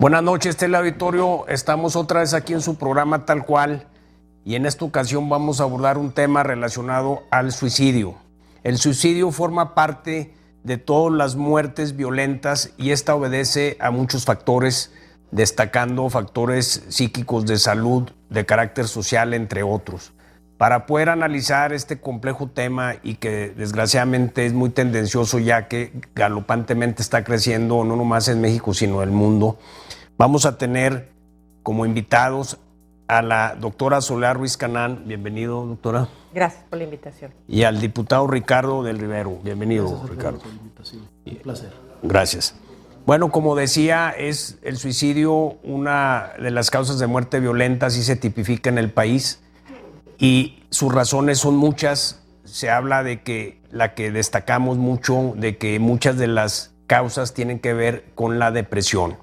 Buenas noches, teleauditorio. Estamos otra vez aquí en su programa Tal Cual y en esta ocasión vamos a abordar un tema relacionado al suicidio. El suicidio forma parte de todas las muertes violentas y esta obedece a muchos factores, destacando factores psíquicos de salud, de carácter social, entre otros. Para poder analizar este complejo tema y que desgraciadamente es muy tendencioso ya que galopantemente está creciendo no nomás en México sino en el mundo, vamos a tener como invitados a la doctora Soledad Ruiz Canán. Bienvenido, doctora. Gracias por la invitación. Y al diputado Ricardo del Rivero. Bienvenido, Gracias, Ricardo. Por la invitación. Un placer. Gracias. Bueno, como decía, es el suicidio una de las causas de muerte violenta, así se tipifica en el país. Y sus razones son muchas. Se habla de que la que destacamos mucho, de que muchas de las causas tienen que ver con la depresión.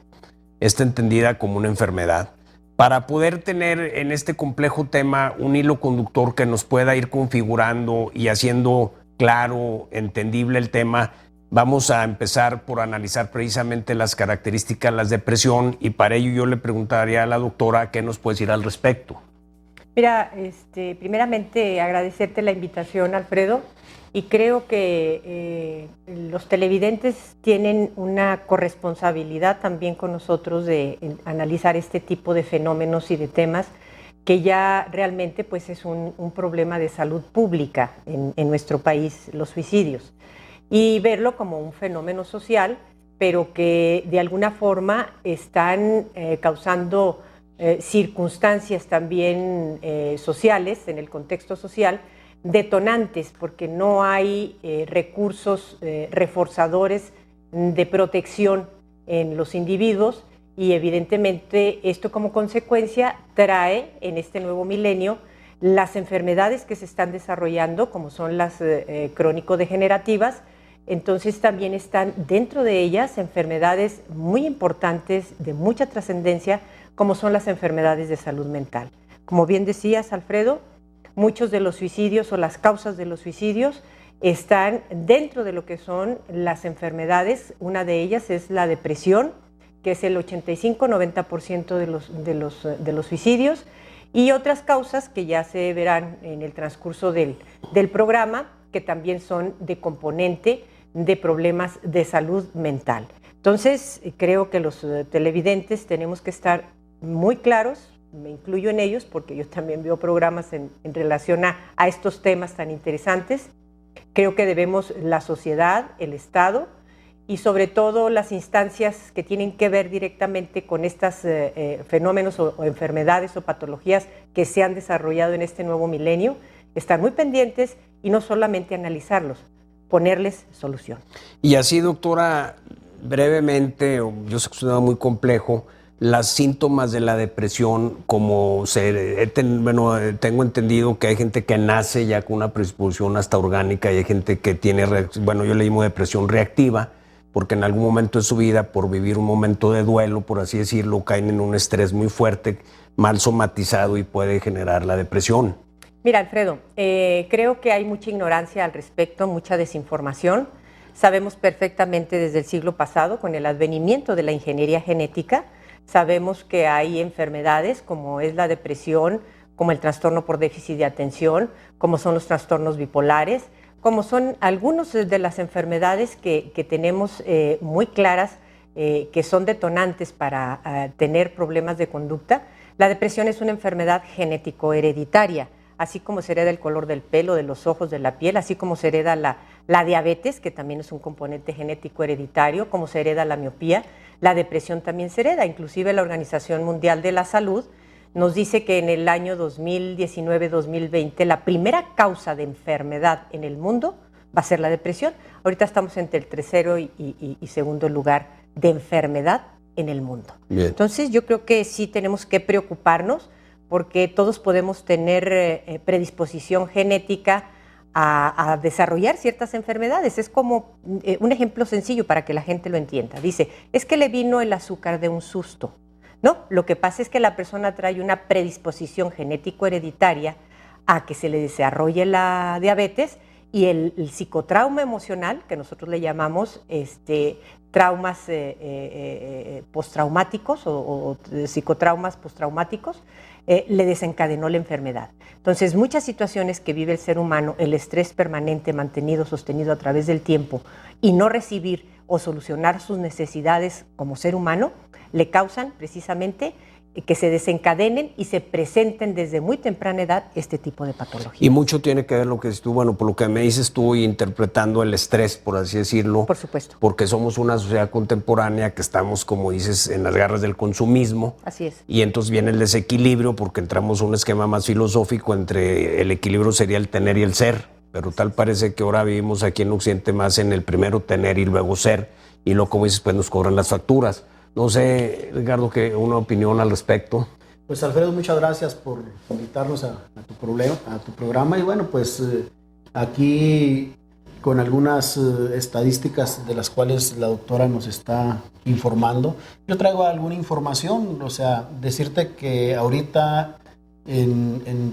Está entendida como una enfermedad. Para poder tener en este complejo tema un hilo conductor que nos pueda ir configurando y haciendo claro, entendible el tema, vamos a empezar por analizar precisamente las características de la depresión y para ello yo le preguntaría a la doctora qué nos puede decir al respecto. Mira, primeramente agradecerte la invitación, Alfredo, y creo que los televidentes tienen una corresponsabilidad también con nosotros de analizar este tipo de fenómenos y de temas que ya realmente pues, es un problema de salud pública en nuestro país, los suicidios, y verlo como un fenómeno social, pero que de alguna forma están causando circunstancias también sociales, en el contexto social, detonantes, porque no hay recursos reforzadores de protección en los individuos y evidentemente esto como consecuencia trae en este nuevo milenio las enfermedades que se están desarrollando, como son las crónico-degenerativas. Entonces también están dentro de ellas enfermedades muy importantes, de mucha trascendencia, como son las enfermedades de salud mental. Como bien decías, Alfredo, muchos de los suicidios o las causas de los suicidios están dentro de lo que son las enfermedades. Una de ellas es la depresión, que es el 85-90% de los suicidios, y otras causas que ya se verán en el transcurso del programa, que también son de componente de problemas de salud mental. Entonces, creo que los televidentes tenemos que estar muy claros, me incluyo en ellos porque yo también veo programas en relación a estos temas tan interesantes. Creo que debemos la sociedad, el Estado y sobre todo las instancias que tienen que ver directamente con estos fenómenos o enfermedades o patologías que se han desarrollado en este nuevo milenio, estar muy pendientes y no solamente analizarlos, ponerles solución. Y así, doctora, brevemente, yo sé que es un tema muy complejo, los síntomas de la depresión, como tengo entendido que hay gente que nace ya con una predisposición hasta orgánica y hay gente que tiene, bueno, yo le llamo depresión reactiva, porque en algún momento de su vida, por vivir un momento de duelo, por así decirlo, caen en un estrés muy fuerte, mal somatizado y puede generar la depresión. Mira, Alfredo, creo que hay mucha ignorancia al respecto, mucha desinformación. Sabemos perfectamente desde el siglo pasado, con el advenimiento de la ingeniería genética, sabemos que hay enfermedades como es la depresión, como el trastorno por déficit de atención, como son los trastornos bipolares, como son algunas de las enfermedades que tenemos muy claras, que son detonantes para tener problemas de conducta. La depresión es una enfermedad genético-hereditaria, así como se hereda el color del pelo, de los ojos, de la piel, así como se hereda la diabetes, que también es un componente genético hereditario, como se hereda la miopía, la depresión también se hereda. Inclusive la Organización Mundial de la Salud nos dice que en el año 2019-2020 la primera causa de enfermedad en el mundo va a ser la depresión. Ahorita estamos entre el tercero y segundo lugar de enfermedad en el mundo. Bien. Entonces yo creo que sí tenemos que preocuparnos porque todos podemos tener predisposición genética a desarrollar ciertas enfermedades. Es como un ejemplo sencillo para que la gente lo entienda. Dice, es que le vino el azúcar de un susto. No, lo que pasa es que la persona trae una predisposición genético-hereditaria a que se le desarrolle la diabetes y el psicotrauma emocional, que nosotros le llamamos traumas postraumáticos o psicotraumas postraumáticos, le desencadenó la enfermedad. Entonces, muchas situaciones que vive el ser humano, el estrés permanente, mantenido, sostenido a través del tiempo, y no recibir o solucionar sus necesidades como ser humano, le causan precisamente que se desencadenen y se presenten desde muy temprana edad este tipo de patologías. Y mucho tiene que ver lo que tú, bueno, por lo que me dices, estoy interpretando el estrés, por así decirlo. Por supuesto. Porque somos una sociedad contemporánea que estamos, como dices, en las garras del consumismo. Así es. Y entonces viene el desequilibrio porque entramos a un esquema más filosófico entre el equilibrio sería el tener y el ser. Pero tal parece que ahora vivimos aquí en Occidente más en el primero tener y luego ser. Y luego, como dices, pues nos cobran las facturas. No sé, Ricardo, que una opinión al respecto. Pues Alfredo, muchas gracias por invitarnos a tu programa. Y bueno, pues aquí con algunas estadísticas de las cuales la doctora nos está informando. Yo traigo alguna información, o sea, decirte que ahorita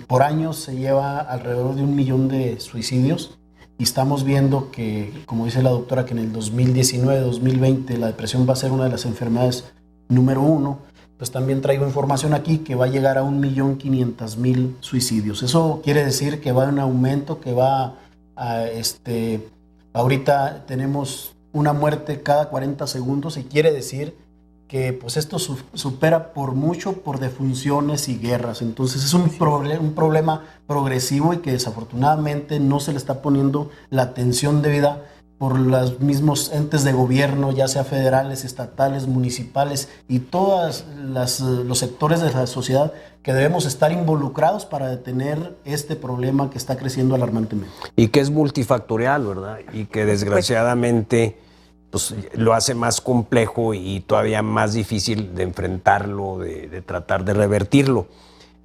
por año se lleva alrededor de 1 millón de suicidios. Y estamos viendo que, como dice la doctora, que en el 2019-2020 la depresión va a ser una de las enfermedades número 1. Pues también traigo información aquí que va a llegar a 1.500.000 suicidios. Eso quiere decir que va en aumento, que va a ahorita tenemos una muerte cada 40 segundos y quiere decir que pues esto supera por mucho por defunciones y guerras. Entonces es un problema progresivo y que desafortunadamente no se le está poniendo la atención debida por los mismos entes de gobierno, ya sea federales, estatales, municipales y todos los sectores de la sociedad que debemos estar involucrados para detener este problema que está creciendo alarmantemente. Y que es multifactorial, ¿verdad? Y que desgraciadamente pues lo hace más complejo y todavía más difícil de enfrentarlo, de tratar de revertirlo.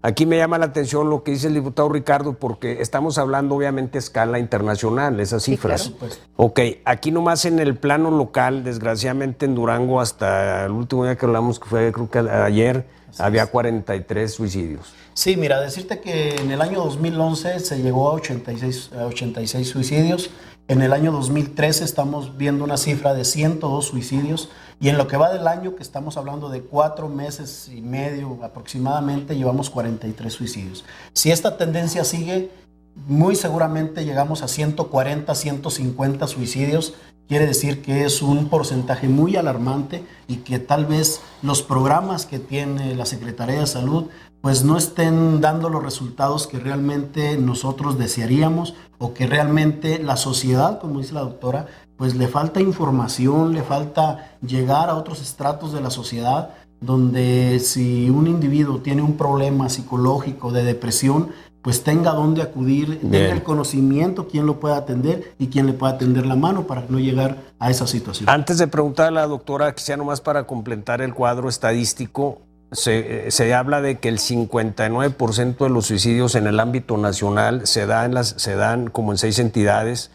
Aquí me llama la atención lo que dice el diputado Ricardo, porque estamos hablando obviamente a escala internacional, esas cifras. Sí, claro. Ok, aquí nomás en el plano local, desgraciadamente en Durango, hasta el último día que hablamos, que fue creo que ayer, había 43 suicidios. Sí, mira, decirte que en el año 2011 se llegó a 86 suicidios. En el año 2013 estamos viendo una cifra de 102 suicidios y en lo que va del año, que estamos hablando de 4 meses y medio aproximadamente, llevamos 43 suicidios. Si esta tendencia sigue, muy seguramente llegamos a 140, 150 suicidios. Quiere decir que es un porcentaje muy alarmante y que tal vez los programas que tiene la Secretaría de Salud pues no estén dando los resultados que realmente nosotros desearíamos o que realmente la sociedad, como dice la doctora, pues le falta información, le falta llegar a otros estratos de la sociedad donde si un individuo tiene un problema psicológico de depresión, pues tenga dónde acudir, tenga el conocimiento, quién lo pueda atender y quién le pueda tender la mano para no llegar a esa situación. Antes de preguntar a la doctora, quizá nomás para completar el cuadro estadístico, se habla de que el 59% de los suicidios en el ámbito nacional se dan como en 6 entidades: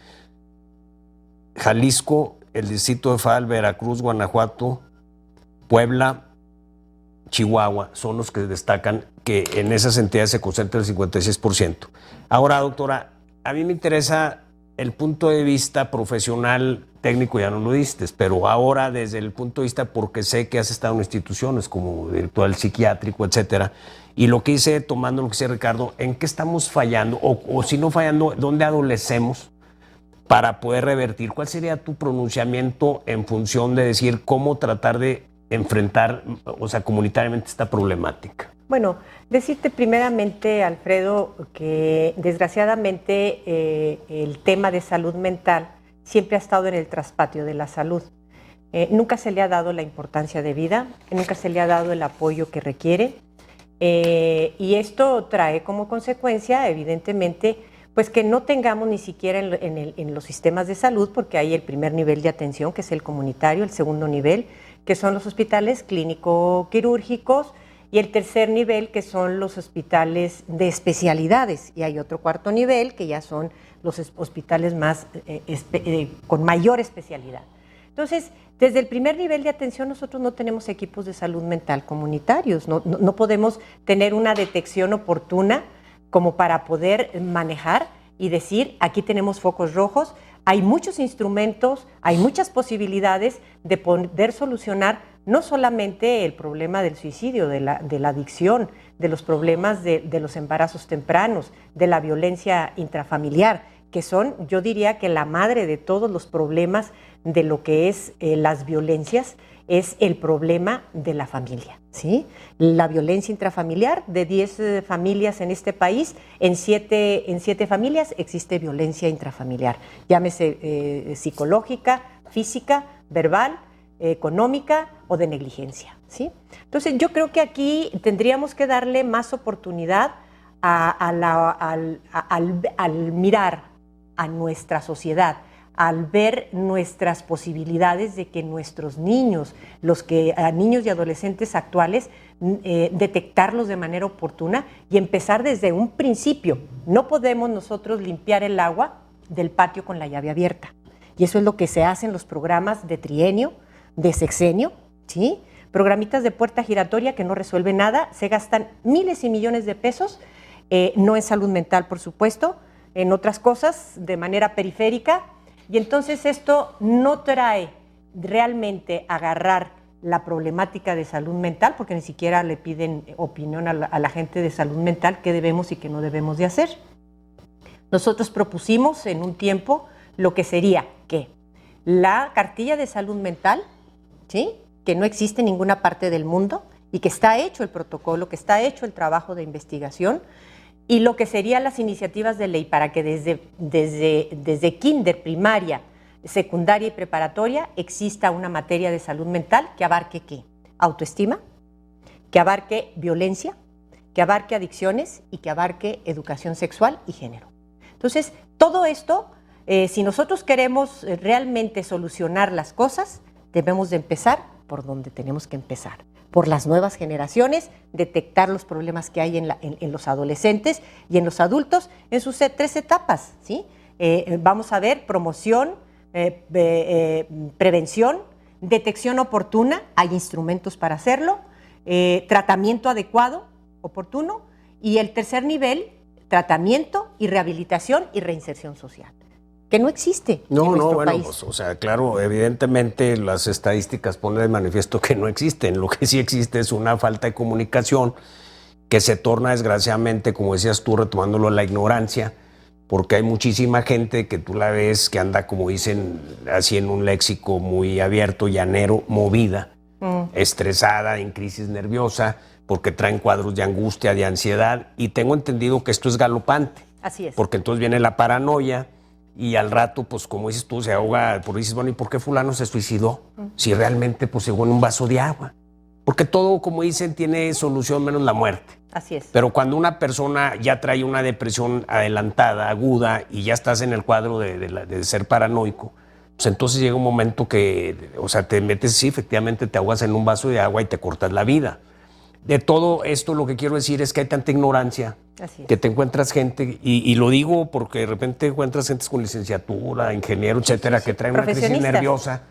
Jalisco, el Distrito Federal, Veracruz, Guanajuato, Puebla, Chihuahua, son los que destacan que en esas entidades se concentra el 56%. Ahora, doctora, a mí me interesa el punto de vista profesional, técnico ya no lo diste, pero ahora desde el punto de vista, porque sé que has estado en instituciones como director psiquiátrico, etcétera, y lo que hice, tomando lo que dice Ricardo, ¿en qué estamos fallando? O si no fallando, ¿dónde adolecemos para poder revertir? ¿Cuál sería tu pronunciamiento en función de decir cómo tratar de enfrentar, o sea, comunitariamente esta problemática? Bueno, decirte primeramente, Alfredo, que desgraciadamente el tema de salud mental siempre ha estado en el traspatio de la salud. Nunca se le ha dado la importancia de vida, nunca se le ha dado el apoyo que requiere, y esto trae como consecuencia, evidentemente, pues que no tengamos ni siquiera en los sistemas de salud, porque hay el primer nivel de atención, que es el comunitario, el segundo nivel, que son los hospitales clínico-quirúrgicos, y el tercer nivel, que son los hospitales de especialidades, y hay otro cuarto nivel, que ya son los hospitales más con mayor especialidad. Entonces, desde el primer nivel de atención nosotros no tenemos equipos de salud mental comunitarios, no podemos tener una detección oportuna como para poder manejar y decir, aquí tenemos focos rojos, hay muchos instrumentos, hay muchas posibilidades de poder solucionar no solamente el problema del suicidio, de la adicción, de los problemas de los embarazos tempranos, de la violencia intrafamiliar, que son, yo diría que la madre de todos los problemas de lo que es las violencias, es el problema de la familia, ¿sí? La violencia intrafamiliar, de 10 familias en este país, en 7 familias existe violencia intrafamiliar, llámese psicológica, física, verbal, económica o de negligencia, ¿sí? Entonces yo creo que aquí tendríamos que darle más oportunidad al mirar a nuestra sociedad, al ver nuestras posibilidades de que nuestros niños, niños y adolescentes actuales, detectarlos de manera oportuna y empezar desde un principio. No podemos nosotros limpiar el agua del patio con la llave abierta. Y eso es lo que se hace en los programas de trienio, de sexenio, ¿sí? Programitas de puerta giratoria que no resuelven nada, se gastan miles y millones de pesos, no en salud mental, por supuesto, en otras cosas de manera periférica. Y entonces esto no trae realmente agarrar la problemática de salud mental, porque ni siquiera le piden opinión a la gente de salud mental qué debemos y qué no debemos de hacer. Nosotros propusimos en un tiempo lo que sería que la cartilla de salud mental, ¿sí?, que no existe en ninguna parte del mundo y que está hecho el protocolo, que está hecho el trabajo de investigación, y lo que serían las iniciativas de ley para que desde kinder, primaria, secundaria y preparatoria exista una materia de salud mental que abarque ¿qué? Autoestima, que abarque violencia, que abarque adicciones y que abarque educación sexual y género. Entonces, todo esto, si nosotros queremos realmente solucionar las cosas, debemos de empezar por donde tenemos que empezar. Por las nuevas generaciones, detectar los problemas que hay en los adolescentes y en los adultos en sus 3 etapas, ¿sí? Vamos a ver promoción, prevención, detección oportuna, hay instrumentos para hacerlo, tratamiento adecuado, oportuno, y el tercer nivel, tratamiento y rehabilitación y reinserción social, que no existe en nuestro país. Pues, o sea, claro, evidentemente las estadísticas ponen de manifiesto que no existen. Lo que sí existe es una falta de comunicación que se torna desgraciadamente, como decías tú, retomándolo, la ignorancia, porque hay muchísima gente que tú la ves que anda, como dicen así en un léxico muy abierto, llanero, movida, estresada, en crisis nerviosa, porque traen cuadros de angustia, de ansiedad, y tengo entendido que esto es galopante. Así es. Porque entonces viene la paranoia, y al rato, pues como dices tú, se ahoga, porque dices, bueno, ¿y por qué fulano se suicidó? Si realmente pues se ahogó en un vaso de agua. Porque todo, como dicen, tiene solución menos la muerte. Así es. Pero cuando una persona ya trae una depresión adelantada, aguda, y ya estás en el cuadro de ser paranoico, pues entonces llega un momento que, o sea, te metes, sí, efectivamente te ahogas en un vaso de agua y te cortas la vida. De todo esto lo que quiero decir es que hay tanta ignorancia que te encuentras gente, y lo digo porque de repente encuentras gente con licenciatura, ingeniero, etcétera, que traen una crisis nerviosa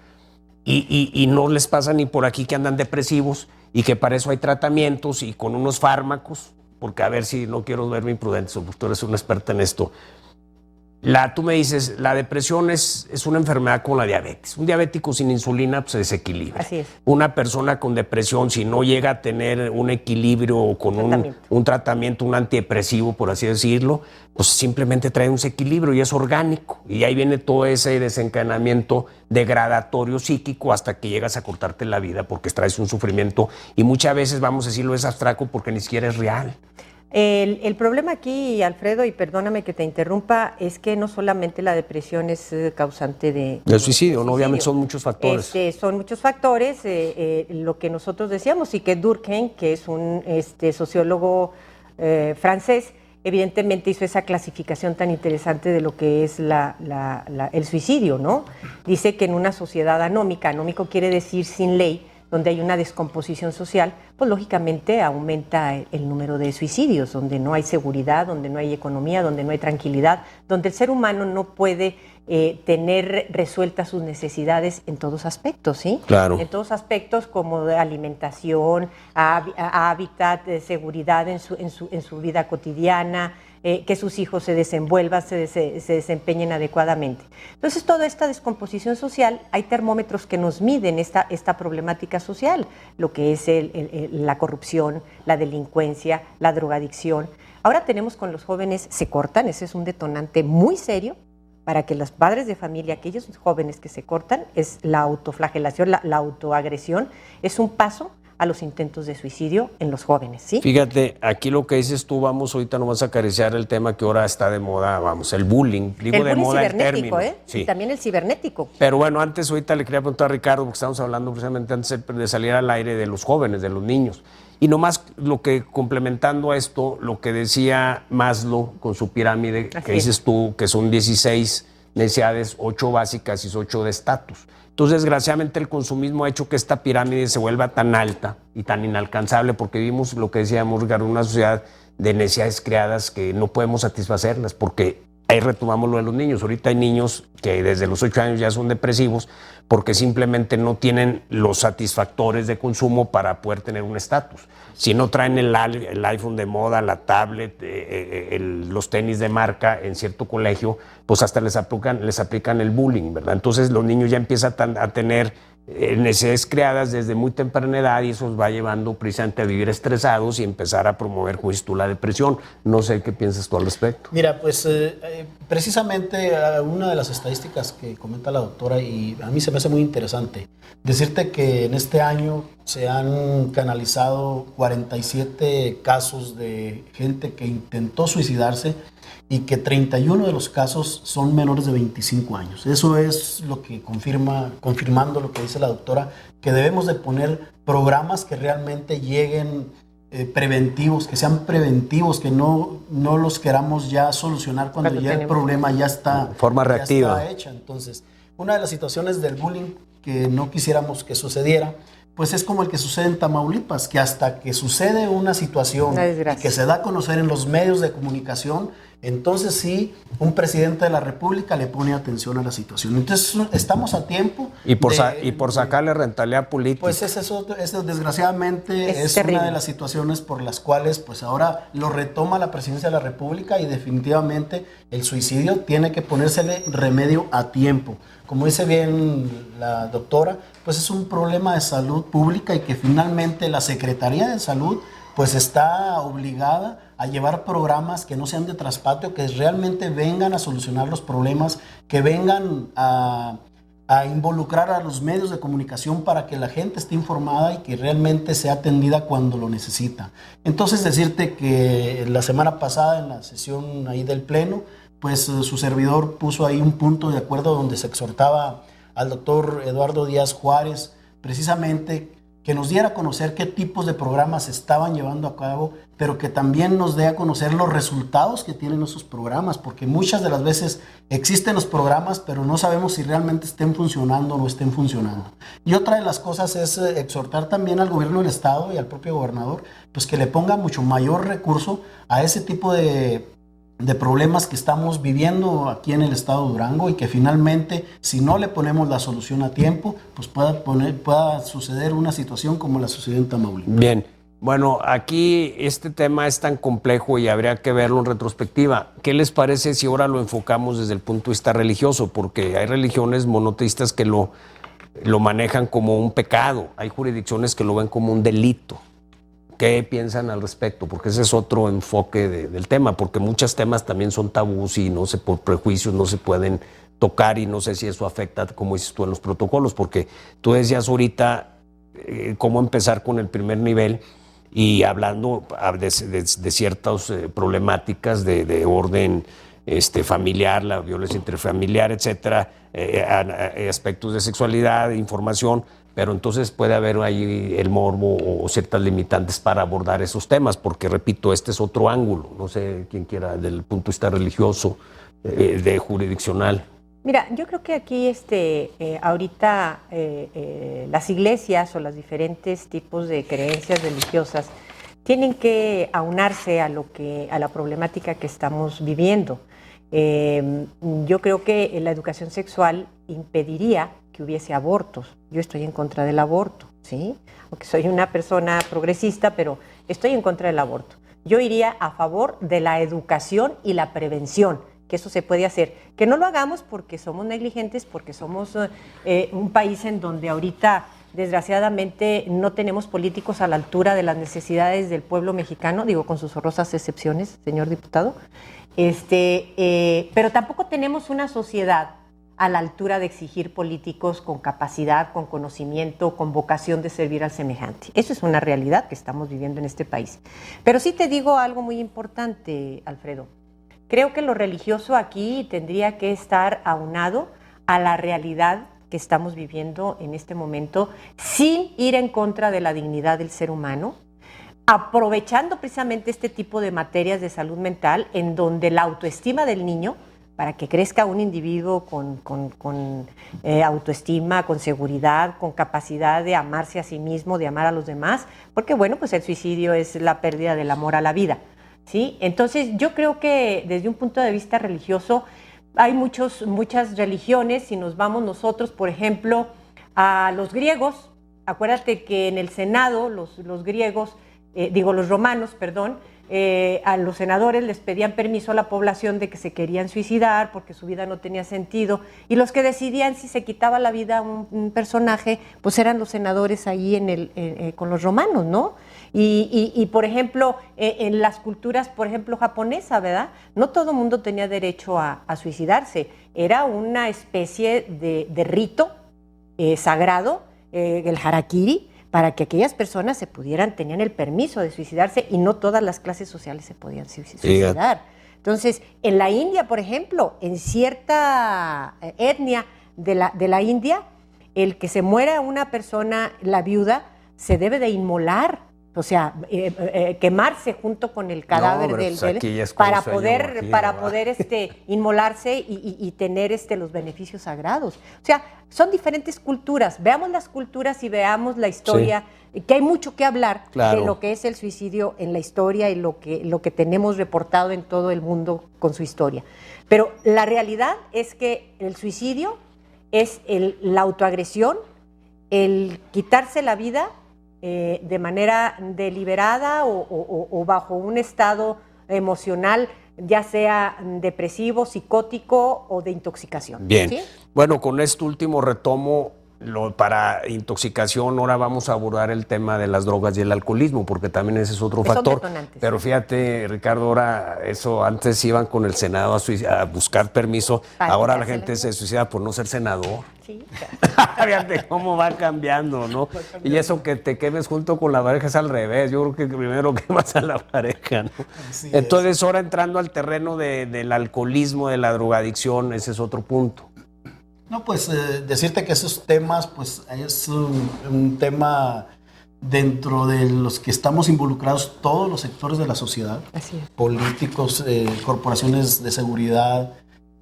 y no les pasa ni por aquí que andan depresivos y que para eso hay tratamientos y con unos fármacos, porque a ver si no quiero verme imprudente, porque tú eres una experta en esto. Tú me dices, la depresión es una enfermedad como la diabetes. Un diabético sin insulina pues, se desequilibra. Así es. Una persona con depresión, si no llega a tener un equilibrio o con un tratamiento, un antidepresivo, por así decirlo, pues simplemente trae un desequilibrio y es orgánico. Y ahí viene todo ese desencadenamiento degradatorio psíquico hasta que llegas a cortarte la vida porque traes un sufrimiento. Y muchas veces, vamos a decirlo, es abstracto porque ni siquiera es real. El problema aquí, Alfredo, y perdóname que te interrumpa, es que no solamente la depresión es causante de suicidio, ¿no? Obviamente son muchos factores. Son muchos factores, lo que nosotros decíamos, y que Durkheim, que es un sociólogo francés, evidentemente hizo esa clasificación tan interesante de lo que es el suicidio, ¿no? Dice que en una sociedad anómica, anómico quiere decir sin ley, donde hay una descomposición social, pues lógicamente aumenta el número de suicidios, donde no hay seguridad, donde no hay economía, donde no hay tranquilidad, donde el ser humano no puede tener resueltas sus necesidades en todos aspectos, ¿sí? Claro. En todos aspectos como de alimentación, hábitat, seguridad en su vida cotidiana, que sus hijos se desenvuelvan, se desempeñen adecuadamente. Entonces, toda esta descomposición social, hay termómetros que nos miden esta problemática social, lo que es la corrupción, la delincuencia, la drogadicción. Ahora tenemos con los jóvenes, se cortan, ese es un detonante muy serio para que los padres de familia, aquellos jóvenes que se cortan, es la autoflagelación, la autoagresión, es un paso a los intentos de suicidio en los jóvenes, ¿sí? Fíjate, aquí lo que dices tú, vamos, ahorita no vas a acariciar el tema que ahora está de moda, vamos, el bullying. Digo el de bullying moda cibernético, el término. sí. Y también el cibernético. Pero bueno, antes ahorita le quería preguntar a Ricardo, porque estamos hablando precisamente antes de salir al aire de los jóvenes, de los niños. Y nomás lo que, complementando a esto, lo que decía Maslow con su pirámide, que dices tú, que son 16 necesidades, 8 básicas y 8 de estatus. Entonces, desgraciadamente, el consumismo ha hecho que esta pirámide se vuelva tan alta y tan inalcanzable, porque vivimos lo que decíamos, Ricardo, una sociedad de necesidades creadas que no podemos satisfacerlas, porque ahí retomamos lo de los niños. Ahorita hay niños que desde los 8 años ya son depresivos porque simplemente no tienen los satisfactores de consumo para poder tener un estatus. Si no traen el iPhone de moda, la tablet, los tenis de marca en cierto colegio, pues hasta les aplican el bullying, ¿verdad? Entonces los niños ya empiezan a tener necesidades creadas desde muy temprana edad y eso los va llevando precisamente a vivir estresados y empezar a promover, como dices tú, la depresión. No sé qué piensas tú al respecto. Mira, pues precisamente una de las estadísticas que comenta la doctora, y a mí se me hace muy interesante, decirte que en este año se han canalizado 47 casos de gente que intentó suicidarse y que 31 de los casos son menores de 25 años. Eso es lo que confirmando lo que dice la doctora, que debemos de poner programas que realmente lleguen preventivos, que sean preventivos, que no los queramos ya solucionar cuando ya el problema ya está, forma reactiva. Ya está hecha. Entonces, una de las situaciones del bullying que no quisiéramos que sucediera, pues es como el que sucede en Tamaulipas, que hasta que sucede una situación y que se da a conocer en los medios de comunicación, entonces sí, un presidente de la República le pone atención a la situación. Entonces estamos a tiempo. Y por sacarle rentabilidad política. Pues eso desgraciadamente es una de las situaciones por las cuales pues ahora lo retoma la presidencia de la República y definitivamente el suicidio tiene que ponérsele remedio a tiempo. Como dice bien la doctora, pues es un problema de salud pública y que finalmente la Secretaría de Salud pues está obligada a llevar programas que no sean de traspatio, que realmente vengan a solucionar los problemas, que vengan a involucrar a los medios de comunicación para que la gente esté informada y que realmente sea atendida cuando lo necesita. Entonces decirte que la semana pasada en la sesión ahí del Pleno, pues su servidor puso ahí un punto de acuerdo donde se exhortaba al doctor Eduardo Díaz Juárez precisamente que nos diera a conocer qué tipos de programas se estaban llevando a cabo, pero que también nos dé a conocer los resultados que tienen esos programas, porque muchas de las veces existen los programas, pero no sabemos si realmente estén funcionando o no estén funcionando. Y otra de las cosas es exhortar también al gobierno del estado y al propio gobernador, pues que le ponga mucho mayor recurso a ese tipo de problemas que estamos viviendo aquí en el estado de Durango y que finalmente, si no le ponemos la solución a tiempo, pues pueda suceder una situación como la sucedió en Tamaulipas. Bien, bueno, aquí este tema es tan complejo y habría que verlo en retrospectiva. ¿Qué les parece si ahora lo enfocamos desde el punto de vista religioso? Porque hay religiones monoteístas que lo manejan como un pecado, hay jurisdicciones que lo ven como un delito. ¿Qué piensan al respecto? Porque ese es otro enfoque del tema, porque muchos temas también son tabús y por prejuicios no se pueden tocar y no sé si eso afecta, como dices tú, en los protocolos, porque tú decías ahorita cómo empezar con el primer nivel y hablando de ciertas problemáticas de orden familiar, la violencia intrafamiliar, etcétera, aspectos de sexualidad, información, pero entonces puede haber ahí el morbo o ciertas limitantes para abordar esos temas, porque repito, este es otro ángulo, no sé quién quiera, del punto de vista religioso, de jurisdiccional. Mira, yo creo que aquí ahorita las iglesias o los diferentes tipos de creencias religiosas tienen que aunarse a la problemática que estamos viviendo. Yo creo que la educación sexual impediría que hubiese abortos. Yo estoy en contra del aborto, ¿sí? Aunque soy una persona progresista, pero estoy en contra del aborto. yo iría a favor de la educación y la prevención, que eso se puede hacer. Que no lo hagamos porque somos negligentes, porque somos un país en donde ahorita, desgraciadamente, no tenemos políticos a la altura de las necesidades del pueblo mexicano, digo, con sus honrosas excepciones, señor diputado, pero tampoco tenemos una sociedad a la altura de exigir políticos con capacidad, con conocimiento, con vocación de servir al semejante. Eso es una realidad que estamos viviendo en este país. Pero sí te digo algo muy importante, Alfredo. Creo que lo religioso aquí tendría que estar aunado a la realidad que estamos viviendo en este momento, sin ir en contra de la dignidad del ser humano, aprovechando precisamente este tipo de materias de salud mental en donde la autoestima del niño, para que crezca un individuo con autoestima, con seguridad, con capacidad de amarse a sí mismo, de amar a los demás, porque bueno, pues el suicidio es la pérdida del amor a la vida, ¿sí? Entonces yo creo que desde un punto de vista religioso hay muchas religiones. Si nos vamos nosotros, por ejemplo, a los griegos, acuérdate que en el Senado los griegos, los romanos, perdón, a los senadores les pedían permiso a la población de que se querían suicidar porque su vida no tenía sentido, y los que decidían si se quitaba la vida a un personaje, pues eran los senadores ahí con los romanos, ¿no? Y por ejemplo, en las culturas, por ejemplo, japonesa, ¿verdad? No todo el mundo tenía derecho a suicidarse, era una especie de rito sagrado, el harakiri, para que aquellas personas tenían el permiso de suicidarse, y no todas las clases sociales se podían suicidar. Entonces, en la India, por ejemplo, en cierta etnia de la India, el que se muera una persona, la viuda, se debe de inmolar, o sea, quemarse junto con el cadáver para poder inmolarse y tener los beneficios sagrados. O sea, son diferentes culturas. Veamos las culturas y veamos la historia, que hay mucho que hablar de lo que es el suicidio en la historia y lo que tenemos reportado en todo el mundo con su historia. Pero la realidad es que el suicidio es la autoagresión, el quitarse la vida de manera deliberada o bajo un estado emocional, ya sea depresivo, psicótico o de intoxicación. Bien, ¿sí? Bueno, con esto último retomo para intoxicación. Ahora vamos a abordar el tema de las drogas y el alcoholismo, porque también ese es otro factor. Pero fíjate, Ricardo, ahora eso antes iban con el Senado a buscar permiso, ahora la gente se suicida por no ser senador. Sí, fíjate cómo va cambiando, ¿no? Y eso que te quemes junto con la pareja es al revés. Yo creo que primero quemas a la pareja, ¿no? Entonces, ahora entrando al terreno del alcoholismo, de la drogadicción, ese es otro punto. No, pues decirte que esos temas, pues es un tema dentro de los que estamos involucrados todos los sectores de la sociedad. Así es. Políticos, corporaciones de seguridad,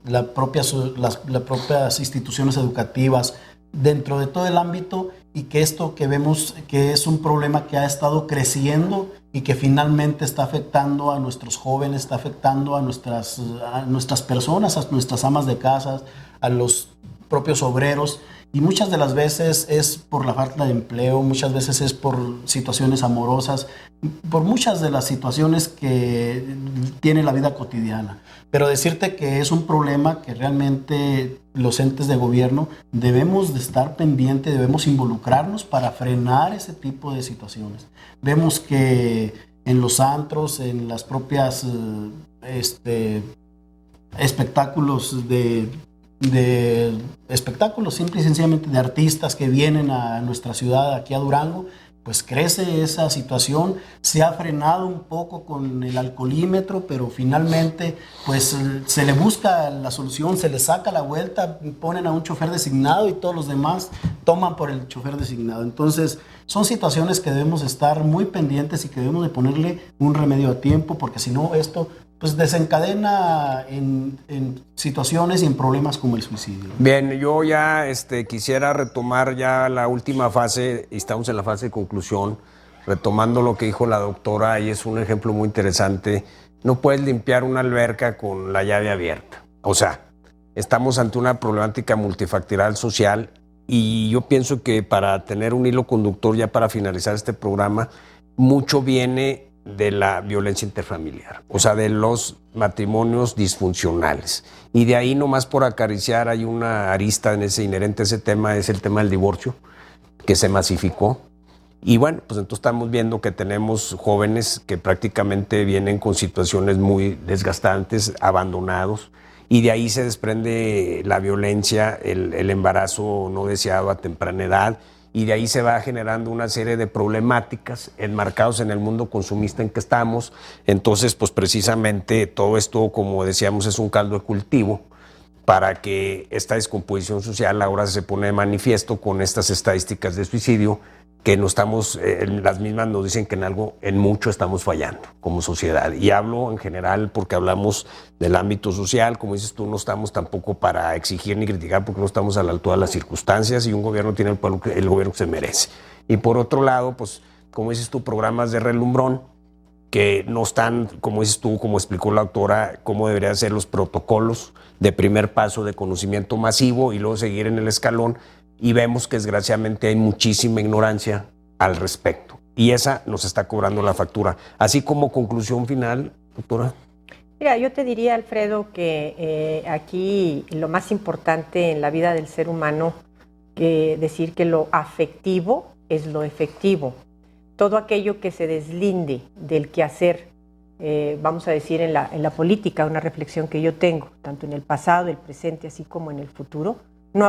las propias instituciones educativas, dentro de todo el ámbito, y que esto que vemos que es un problema que ha estado creciendo y que finalmente está afectando a nuestros jóvenes, está afectando a nuestras personas, a nuestras amas de casa, a los propios obreros, y muchas de las veces es por la falta de empleo, muchas veces es por situaciones amorosas, por muchas de las situaciones que tiene la vida cotidiana. Pero decirte que es un problema que realmente los entes de gobierno debemos de estar pendientes, debemos involucrarnos para frenar ese tipo de situaciones. Vemos que en los antros, en las propias espectáculos de espectáculos, simple y sencillamente de artistas que vienen a nuestra ciudad, aquí a Durango, pues crece esa situación. Se ha frenado un poco con el alcoholímetro, pero finalmente pues se le busca la solución, se le saca la vuelta, ponen a un chofer designado y todos los demás toman por el chofer designado. Entonces son situaciones que debemos estar muy pendientes y que debemos de ponerle un remedio a tiempo, porque si no esto pues desencadena en situaciones y en problemas como el suicidio. Bien, yo ya quisiera retomar ya la última fase, y estamos en la fase de conclusión, retomando lo que dijo la doctora, y es un ejemplo muy interesante. No puedes limpiar una alberca con la llave abierta. O sea, estamos ante una problemática multifactorial social, y yo pienso que para tener un hilo conductor, ya para finalizar este programa, mucho viene de la violencia interfamiliar, o sea, de los matrimonios disfuncionales. Y de ahí, nomás por acariciar, hay una arista en ese inherente a ese tema, es el tema del divorcio, que se masificó. Y bueno, pues entonces estamos viendo que tenemos jóvenes que prácticamente vienen con situaciones muy desgastantes, abandonados, y de ahí se desprende la violencia, el embarazo no deseado a temprana edad, y de ahí se va generando una serie de problemáticas enmarcados en el mundo consumista en que estamos. Entonces, pues precisamente todo esto, como decíamos, es un caldo de cultivo para que esta descomposición social ahora se pone de manifiesto con estas estadísticas de suicidio que no estamos, las mismas nos dicen que en mucho estamos fallando como sociedad. Y hablo en general porque hablamos del ámbito social, como dices tú, no estamos tampoco para exigir ni criticar porque no estamos a la altura de las circunstancias y un gobierno tiene el gobierno que se merece. Y por otro lado, pues, como dices tú, programas de relumbrón que no están, como dices tú, como explicó la doctora, cómo deberían ser los protocolos de primer paso de conocimiento masivo y luego seguir en el escalón. Y vemos que desgraciadamente hay muchísima ignorancia al respecto. Y esa nos está cobrando la factura. Así como conclusión final, doctora. Mira, yo te diría, Alfredo, que aquí lo más importante en la vida del ser humano es decir que lo afectivo es lo efectivo. Todo aquello que se deslinde del quehacer, vamos a decir en la política, una reflexión que yo tengo, tanto en el pasado, el presente, así como en el futuro, no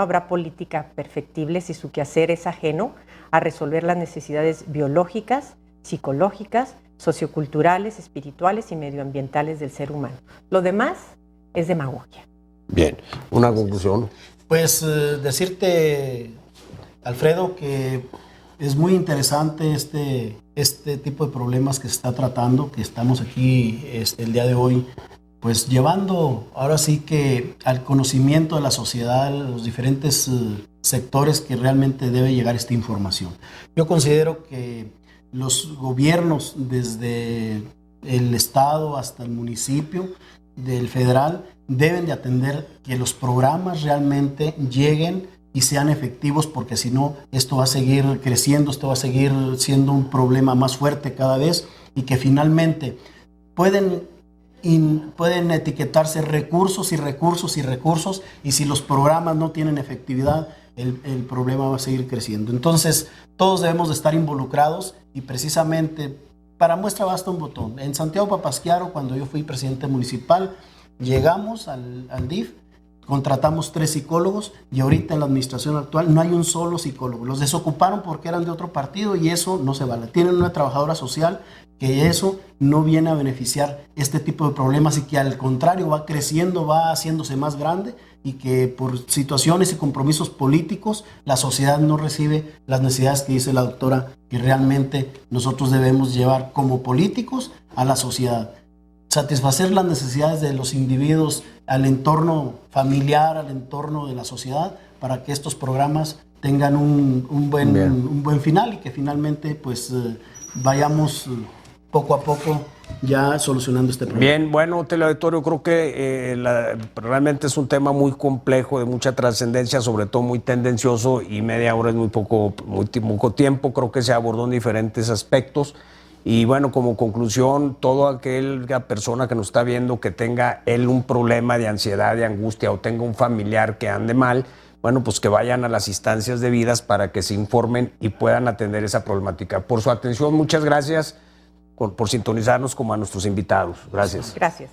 habrá política perfectible si su quehacer es ajeno a resolver las necesidades biológicas, psicológicas, socioculturales, espirituales y medioambientales del ser humano. Lo demás es demagogia. Bien, una conclusión. Pues decirte, Alfredo, que es muy interesante este tipo de problemas que se está tratando, que estamos aquí el día de hoy, pues llevando ahora sí que al conocimiento de la sociedad, los diferentes sectores que realmente debe llegar esta información. Yo considero que los gobiernos, desde el estado hasta el municipio, del federal, deben de atender que los programas realmente lleguen y sean efectivos, porque si no, esto va a seguir creciendo, esto va a seguir siendo un problema más fuerte cada vez, y que finalmente pueden etiquetarse recursos y recursos y recursos, y si los programas no tienen efectividad, el problema va a seguir creciendo. Entonces, todos debemos de estar involucrados, y precisamente, para muestra basta un botón. En Santiago Papasquiaro, cuando yo fui presidente municipal, llegamos al DIF, contratamos 3 psicólogos, y ahorita en la administración actual no hay un solo psicólogo. Los desocuparon porque eran de otro partido, y eso no se vale. Tienen una trabajadora social que eso no viene a beneficiar este tipo de problemas, y que al contrario va creciendo, va haciéndose más grande, y que por situaciones y compromisos políticos la sociedad no recibe las necesidades que dice la doctora que realmente nosotros debemos llevar como políticos a la sociedad. Satisfacer las necesidades de los individuos, al entorno familiar, al entorno de la sociedad, para que estos programas tengan un buen final, y que finalmente pues vayamos poco a poco ya solucionando este problema. Bien, bueno, teleauditorio, creo que realmente es un tema muy complejo, de mucha trascendencia, sobre todo muy tendencioso, y media hora es muy poco tiempo. Creo que se abordó en diferentes aspectos. Y bueno, como conclusión, toda aquella persona que nos está viendo que tenga él un problema de ansiedad, de angustia, o tenga un familiar que ande mal, bueno, pues que vayan a las instancias debidas para que se informen y puedan atender esa problemática. Por su atención, muchas gracias por sintonizarnos, como a nuestros invitados. Gracias. Gracias.